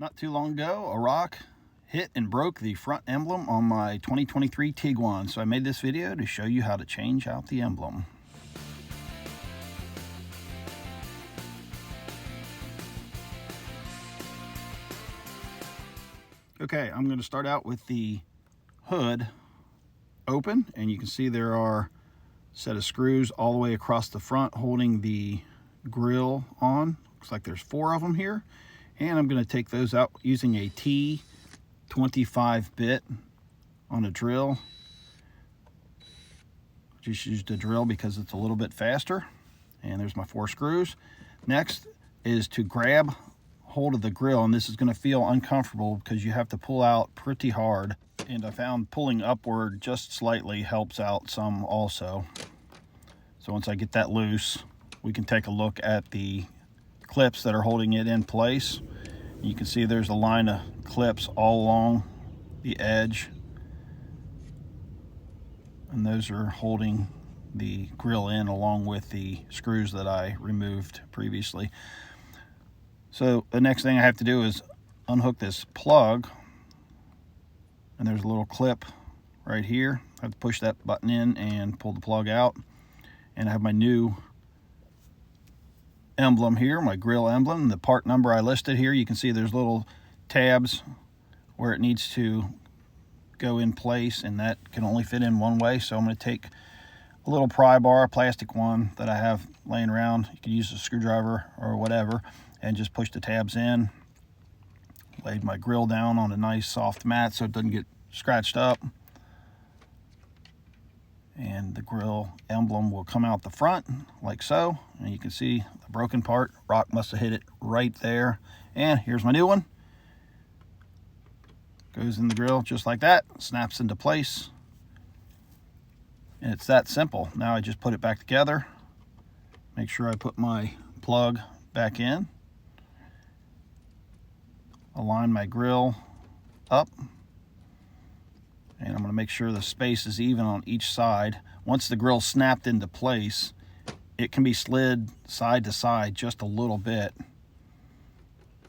Not too long ago, a rock hit and broke the front emblem on my 2023 Tiguan. So I made this video to show you how to change out the emblem. Okay, I'm going to start out with the hood open, and you can see there are a set of screws all the way across the front holding the grill on. Looks like there's 4 of them here. And I'm going to take those out using a T25 bit on a drill. Just used a drill because it's a little bit faster. And there's my 4 screws. Next is to grab hold of the grill, and this is going to feel uncomfortable because you have to pull out pretty hard. And I found pulling upward just slightly helps out some also. So once I get that loose, we can take a look at the clips that are holding it in place. You can see there's a line of clips all along the edge, and those are holding the grill in along with the screws that I removed previously. So the next thing I have to do is unhook this plug, and there's a little clip right here. I have to push that button in and pull the plug out, and I have my new emblem here, my grill emblem. The part number I listed here, you can see there's little tabs where it needs to go in place, and that can only fit in one way. So I'm going to take a little pry bar, a plastic one that I have laying around. You can use a screwdriver or whatever, and just push the tabs in. Laid my grill down on a nice soft mat so it doesn't get scratched up. And the grill emblem will come out the front like so, and you can see the broken part. Rock must have hit it right there. And here's my new one. Goes in the grill just like that, snaps into place, and it's that simple. Now I just put it back together, make sure I put my plug back in, align my grill up, and I'm going to make sure the space is even on each side. Once the grill's snapped into place, it can be slid side to side just a little bit.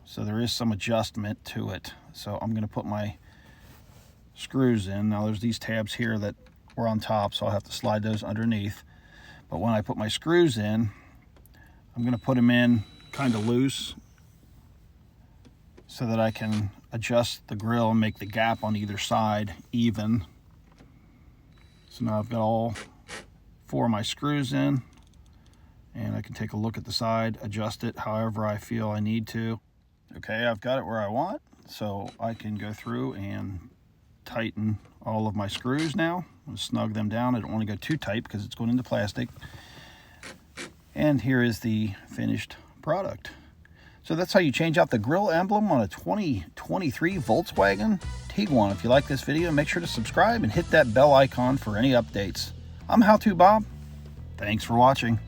So there is some adjustment to it. So I'm going to put my screws in. Now there's these tabs here that were on top, so I'll have to slide those underneath. But when I put my screws in, I'm going to put them in kind of loose so that I can adjust the grill and make the gap on either side even. So now I've got all 4 of my screws in, and I can take a look at the side, adjust it however I feel I need to. Okay, I've got it where I want, so I can go through and tighten all of my screws now. I'm going to snug them down. I don't want to go too tight because it's going into plastic. And here is the finished product. So that's how you change out the grill emblem on a 2023 Volkswagen Tiguan. If you like this video, make sure to subscribe and hit that bell icon for any updates. I'm How To Bob. Thanks for watching.